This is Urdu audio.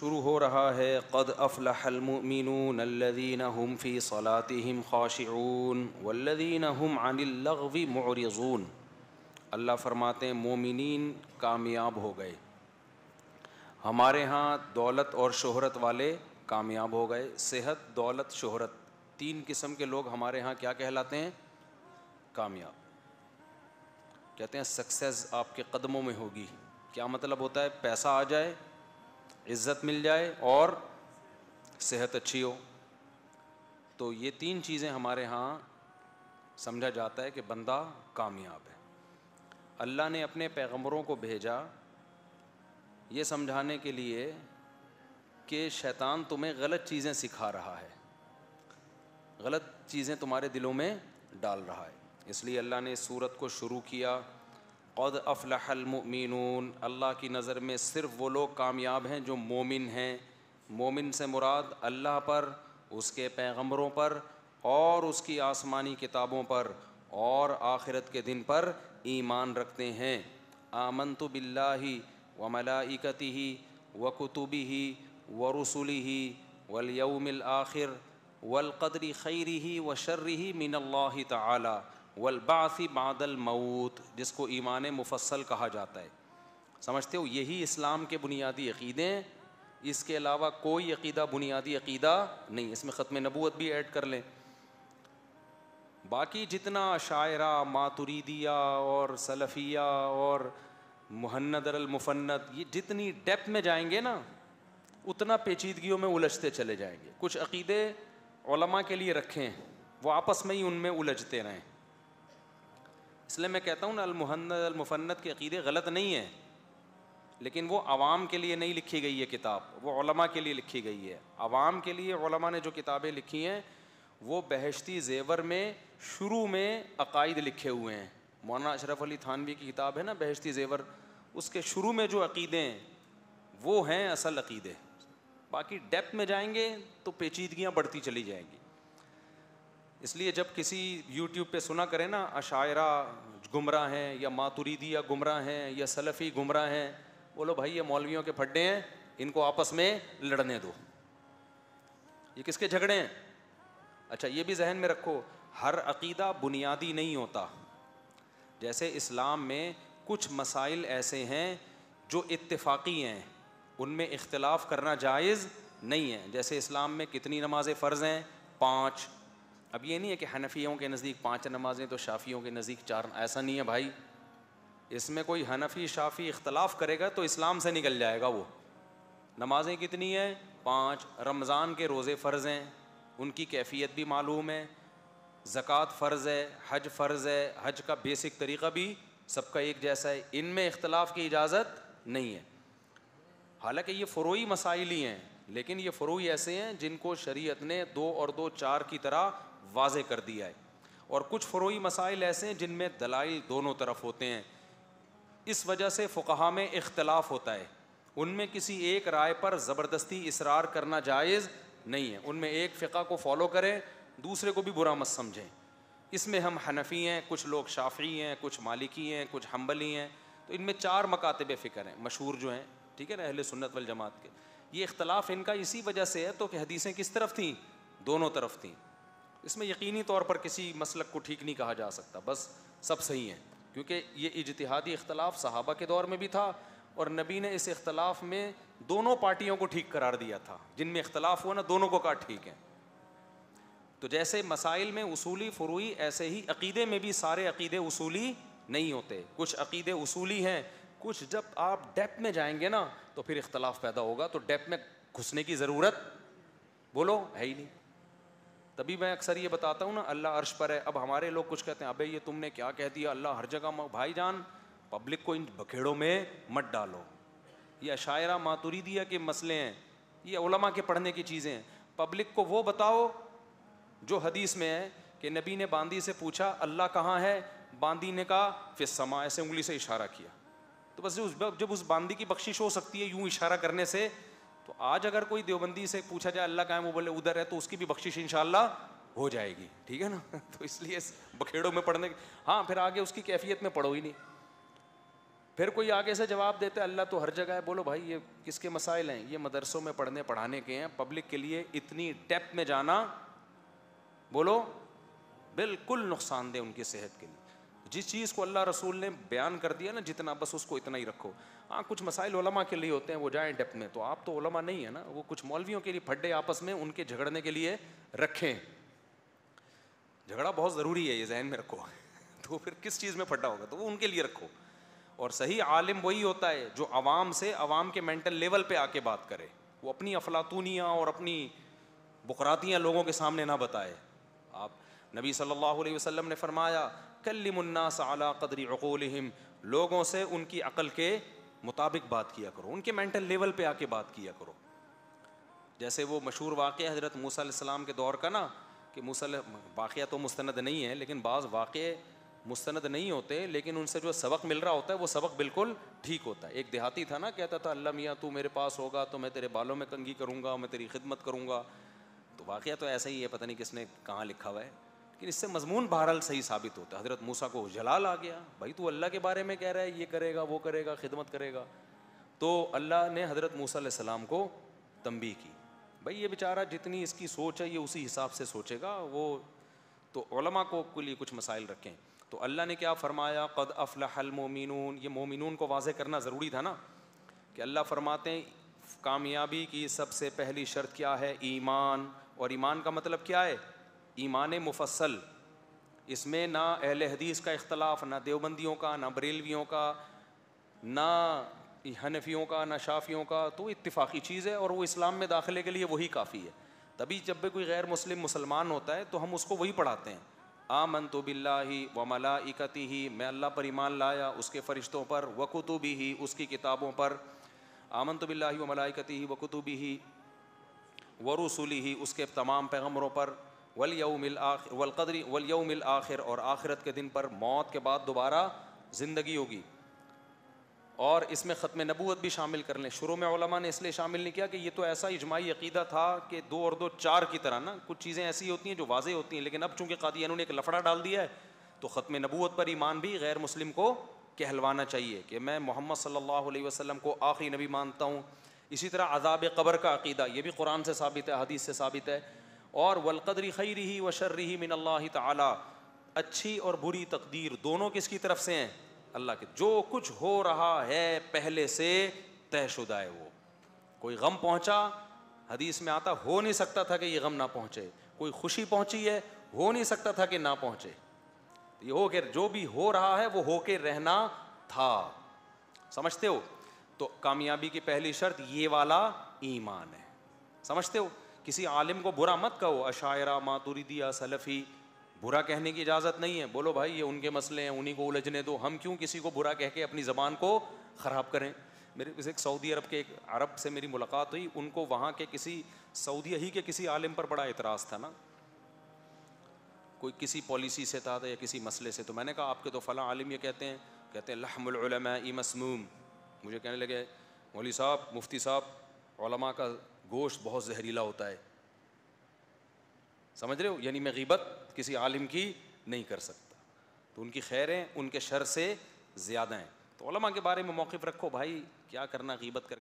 شروع ہو رہا ہے قد افلح المؤمنون الذین هم فی صلاتهم خاشعون والذین هم عن اللغو معرضون۔ اللہ فرماتے ہیں مومنین کامیاب ہو گئے۔ ہمارے ہاں دولت اور شہرت والے کامیاب ہو گئے۔ صحت، دولت، شہرت، تین قسم کے لوگ ہمارے ہاں کیا کہلاتے ہیں؟ کامیاب۔ کہتے ہیں سکسیس آپ کے قدموں میں ہوگی۔ کیا مطلب ہوتا ہے؟ پیسہ آ جائے، عزت مل جائے اور صحت اچھی ہو۔ تو یہ تین چیزیں ہمارے ہاں سمجھا جاتا ہے کہ بندہ کامیاب ہے۔ اللہ نے اپنے پیغمبروں کو بھیجا یہ سمجھانے کے لیے کہ شیطان تمہیں غلط چیزیں سکھا رہا ہے، غلط چیزیں تمہارے دلوں میں ڈال رہا ہے۔ اس لیے اللہ نے اس سورت کو شروع کیا قد افلح المؤمنون۔ اللہ کی نظر میں صرف وہ لوگ کامیاب ہیں جو مومن ہیں۔ مومن سے مراد اللہ پر، اس کے پیغمبروں پر اور اس کی آسمانی کتابوں پر اور آخرت کے دن پر ایمان رکھتے ہیں۔ آمنت باللہ وملائکتہ وکتبہ ورسلہ والیوم الآخر والقدر خیرہ وشرہ من اللہ تعالی والبعث بعد الموت، جس کو ایمان مفصل کہا جاتا ہے۔ سمجھتے ہو؟ یہی اسلام کے بنیادی عقیدے ہیں۔ اس کے علاوہ کوئی عقیدہ بنیادی عقیدہ نہیں۔ اس میں ختم نبوت بھی ایڈ کر لیں۔ باقی جتنا اشاعرہ، ماتریدیہ اور سلفیہ اور محند المفند، یہ جتنی ڈیپتھ میں جائیں گے نا اتنا پیچیدگیوں میں الجھتے چلے جائیں گے۔ کچھ عقیدے علماء کے لیے رکھیں، وہ آپس میں ہی ان میں الجھتے رہیں۔ اس لیے میں کہتا ہوں نا المحند المفند کے عقیدے غلط نہیں ہیں، لیکن وہ عوام کے لیے نہیں لکھی گئی ہے کتاب، وہ علماء کے لیے لکھی گئی ہے۔ عوام کے لیے علماء نے جو کتابیں لکھی ہیں وہ بہشتی زیور میں شروع میں عقائد لکھے ہوئے ہیں۔ مولانا اشرف علی تھانوی کی کتاب ہے نا بہشتی زیور، اس کے شروع میں جو عقیدے ہیں وہ ہیں اصل عقیدے۔ باقی ڈیپتھ میں جائیں گے تو پیچیدگیاں بڑھتی چلی جائیں گی۔ اس لیے جب کسی یوٹیوب پہ سنا کرے نا عشاعرہ گمراہ ہیں یا ماتریدیہ گمراہ ہیں یا سلفی گمراہ ہیں، بولو بھائی یہ مولویوں کے پھڈے ہیں، ان کو آپس میں لڑنے دو۔ یہ کس کے جھگڑے ہیں؟ اچھا یہ بھی ذہن میں رکھو، ہر عقیدہ بنیادی نہیں ہوتا۔ جیسے اسلام میں کچھ مسائل ایسے ہیں جو اتفاقی ہیں، ان میں اختلاف کرنا جائز نہیں ہے۔ جیسے اسلام میں کتنی نمازیں فرض ہیں؟ 5۔ اب یہ نہیں ہے کہ حنفیوں کے نزدیک 5 نمازیں تو شافیوں کے نزدیک 4، ایسا نہیں ہے بھائی۔ اس میں کوئی حنفی شافی اختلاف کرے گا تو اسلام سے نکل جائے گا وہ۔ نمازیں کتنی ہیں؟ 5۔ رمضان کے روزے فرض ہیں، ان کی کیفیت بھی معلوم ہے۔ زکوٰۃ فرض ہے، حج فرض ہے، حج کا بیسک طریقہ بھی سب کا ایک جیسا ہے، ان میں اختلاف کی اجازت نہیں ہے۔ حالانکہ یہ فروعی مسائل ہی ہیں، لیکن یہ فروعی ایسے ہیں جن کو شریعت نے 2 اور 2 4 کی طرح واضح کر دیا ہے، اور کچھ فروعی مسائل ایسے ہیں جن میں دلائل دونوں طرف ہوتے ہیں۔ اس وجہ سے فقہا میں اختلاف ہوتا ہے، ان میں کسی ایک رائے پر زبردستی اصرار کرنا جائز نہیں ہے۔ ان میں ایک فقہ کو فالو کریں، دوسرے کو بھی برا مت سمجھیں۔ اس میں ہم حنفی ہیں، کچھ لوگ شافعی ہیں، کچھ مالکی ہیں، کچھ حنبلی ہیں، تو ان میں 4 مکاتب فکر ہیں مشہور جو ہیں، ٹھیک ہے نا، اہل سنت والجماعت کے۔ یہ اختلاف ان کا اسی وجہ سے ہے تو کہ حدیثیں کس طرف تھیں؟ دونوں طرف تھیں۔ اس میں یقینی طور پر کسی مسلک کو ٹھیک نہیں کہا جا سکتا، بس سب صحیح ہیں، کیونکہ یہ اجتہادی اختلاف صحابہ کے دور میں بھی تھا، اور نبی نے اس اختلاف میں دونوں پارٹیوں کو ٹھیک قرار دیا تھا۔ جن میں اختلاف ہوا نا دونوں کو کہا ٹھیک ہے۔ تو جیسے مسائل میں اصولی فروعی، ایسے ہی عقیدے میں بھی سارے عقیدے اصولی نہیں ہوتے۔ کچھ عقیدے اصولی ہیں، کچھ جب آپ ڈیپتھ میں جائیں گے نا تو پھر اختلاف پیدا ہوگا، تو ڈیپتھ میں گھسنے کی ضرورت بولو ہے ہی نہیں۔ تبھی میں اکثر یہ بتاتا ہوں نا اللہ عرش پر ہے۔ اب ہمارے لوگ کچھ کہتے ہیں ابے یہ تم نے کیا کہہ دیا، اللہ ہر جگہ۔ بھائی جان پبلک کو ان بکھیڑوں میں مت ڈالو، یہ اشاعرہ ماتریدیہ کے مسئلے ہیں، یہ علماء کے پڑھنے کی چیزیں ہیں۔ پبلک کو وہ بتاؤ جو حدیث میں ہے کہ نبی نے باندی سے پوچھا اللہ کہاں ہے، باندی نے کہا فی السماء، ایسے انگلی سے اشارہ کیا۔ تو بس جب اس باندی کی بخشش ہو سکتی ہے یوں اشارہ کرنے سے، تو آج اگر کوئی دیوبندی سے پوچھا جائے اللہ کہاں ہے، وہ بولے ادھر ہے، تو اس کی بھی بخشش انشاءاللہ ہو جائے گی، ٹھیک ہے نا۔ تو اس لیے بکھیڑوں میں پڑھنے، ہاں پھر آگے اس کی کیفیت میں پڑھو ہی نہیں۔ پھر کوئی آگے سے جواب دیتا ہے اللہ تو ہر جگہ ہے. بولو بھائی یہ کس کے مسائل ہیں؟ یہ مدرسوں میں پڑھنے پڑھانے کے ہیں. پبلک کے لیے اتنی ڈیپتھ میں جانا بولو بالکل نقصان دہ ان کی صحت کے لیے. جس چیز کو اللہ رسول نے بیان کر دیا نا جتنا، بس اس کو اتنا ہی رکھو. ہاں کچھ مسائل علماء کے لیے ہوتے ہیں وہ جائیں ڈیپتھ میں، تو آپ تو علماء نہیں ہے نا، وہ کچھ مولویوں کے لیے پھڈے آپس میں ان کے جھگڑنے کے لیے رکھیں. جھگڑا بہت ضروری ہے، یہ ذہن میں رکھو. تو پھر کس چیز میں پھڈا ہوگا؟ تو وہ ان کے لیے رکھو. اور صحیح عالم وہی ہوتا ہے جو عوام سے، عوام کے مینٹل لیول پہ آ کے بات کرے. وہ اپنی افلاطونیاں اور اپنی بقراتیاں لوگوں کے سامنے نہ بتائے. آپ نبی صلی اللہ علیہ وسلم نے فرمایا کلم الناس علی قدر عقولہم، لوگوں سے ان کی عقل کے مطابق بات کیا کرو، ان کے مینٹل لیول پہ آ کے بات کیا کرو. جیسے وہ مشہور واقعہ حضرت موسیٰ علیہ السلام کے دور کا نا، کہ واقعہ تو مستند نہیں ہے لیکن بعض واقعے مستند نہیں ہوتے، لیکن ان سے جو سبق مل رہا ہوتا ہے وہ سبق بالکل ٹھیک ہوتا ہے. ایک دیہاتی تھا نا، کہتا تھا اللہ میاں تو میرے پاس ہوگا تو میں تیرے بالوں میں کنگھی کروں گا، میں تیری خدمت کروں گا. تو واقعہ تو ایسا ہی ہے، پتہ نہیں کس نے کہاں لکھا ہوا ہے، لیکن اس سے مضمون بہرحال صحیح ثابت ہوتا ہے. حضرت موسیٰ کو جلال آ گیا، بھائی تو اللہ کے بارے میں کہہ رہا ہے یہ کرے گا وہ کرے گا خدمت کرے گا. تو اللہ نے حضرت موسیٰ علیہ السلام کو تنبیہ کی، بھائی یہ بیچارہ جتنی اس کی سوچ ہے یہ اسی حساب سے سوچے گا. وہ تو علماء کو کے لیے کچھ مسائل رکھیں. تو اللہ نے کیا فرمایا؟ قد افلح المومنون. یہ مومنون کو واضح کرنا ضروری تھا نا، کہ اللہ فرماتے ہیں کامیابی کی سب سے پہلی شرط کیا ہے؟ ایمان. اور ایمان کا مطلب کیا ہے؟ ایمان مفصل. اس میں نہ اہل حدیث کا اختلاف، نہ دیوبندیوں کا، نہ بریلویوں کا، نہ حنفیوں کا، نہ شافیوں کا. تو اتفاقی چیز ہے، اور وہ اسلام میں داخلے کے لیے وہی کافی ہے. تبھی جب بھی کوئی غیر مسلم مسلمان ہوتا ہے تو ہم اس کو وہی پڑھاتے ہیں. آمنت باللہ و ملائکتہ، میں اللہ پر ایمان لایا، اس کے فرشتوں پر، و کتبہ، اس کی کتابوں پر. آمنت باللہ و ملائکتہ و کتبہ و رسلہ، اس کے تمام پیغمبروں پر، والیوم الآخر والقدر والیوم الآخر، اور آخرت کے دن پر، موت کے بعد دوبارہ زندگی ہوگی. اور اس میں ختم نبوت بھی شامل کر لیں. شروع میں علماء نے اس لیے شامل نہیں کیا کہ یہ تو ایسا اجماعی عقیدہ تھا کہ 2 اور 2 4 کی طرح نا، کچھ چیزیں ایسی ہوتی ہیں جو واضح ہوتی ہیں، لیکن اب چونکہ قادیانوں نے ایک لفڑا ڈال دیا ہے تو ختم نبوت پر ایمان بھی غیر مسلم کو کہلوانا چاہیے کہ میں محمد صلی اللہ علیہ وسلم کو آخری نبی مانتا ہوں. اسی طرح عذاب قبر کا عقیدہ، یہ بھی قرآن سے ثابت ہے، حدیث سے ثابت ہے. اور والقدر خیرہ و شرہ من اللہ تعالی، اچھی اور بری تقدیر دونوں کس کی طرف سے ہیں؟ اللہ کے. جو کچھ ہو رہا ہے پہلے سے طے شدہ ہے. وہ کوئی غم پہنچا، حدیث میں آتا ہو نہیں سکتا تھا کہ یہ غم نہ پہنچے. کوئی خوشی پہنچی ہے، ہو نہیں سکتا تھا کہ نہ پہنچے. یہ ہو کہ جو بھی ہو رہا ہے وہ ہو کے رہنا تھا. سمجھتے ہو؟ تو کامیابی کی پہلی شرط یہ والا ایمان ہے. سمجھتے ہو؟ کسی عالم کو برا مت کہو، اشاعرہ، ماتریدیہ، سلفی، برا کہنے کی اجازت نہیں ہے. بولو بھائی یہ ان کے مسئلے ہیں، انہیں کو الجھنے دو. ہم کیوں کسی کو برا کہہ کے اپنی زبان کو خراب کریں؟ میرے ایک سعودی عرب کے ایک عرب سے میری ملاقات ہوئی، ان کو وہاں کے کسی سعودیہ ہی کے کسی عالم پر بڑا اعتراض تھا نا، کوئی کسی پالیسی سے تھا یا کسی مسئلے سے. تو میں نے کہا آپ کے تو فلاں عالم یہ کہتے ہیں لحم العلماء مسموم. مجھے کہنے لگے مولوی صاحب، مفتی صاحب، علماء کا گوشت بہت زہریلا ہوتا ہے. سمجھ رہے ہو؟ یعنی میں غیبت کسی عالم کی نہیں کر سکتا. تو ان کی خیریں ان کے شر سے زیادہ ہیں. تو علماء کے بارے میں موقف رکھو بھائی، کیا کرنا غیبت کر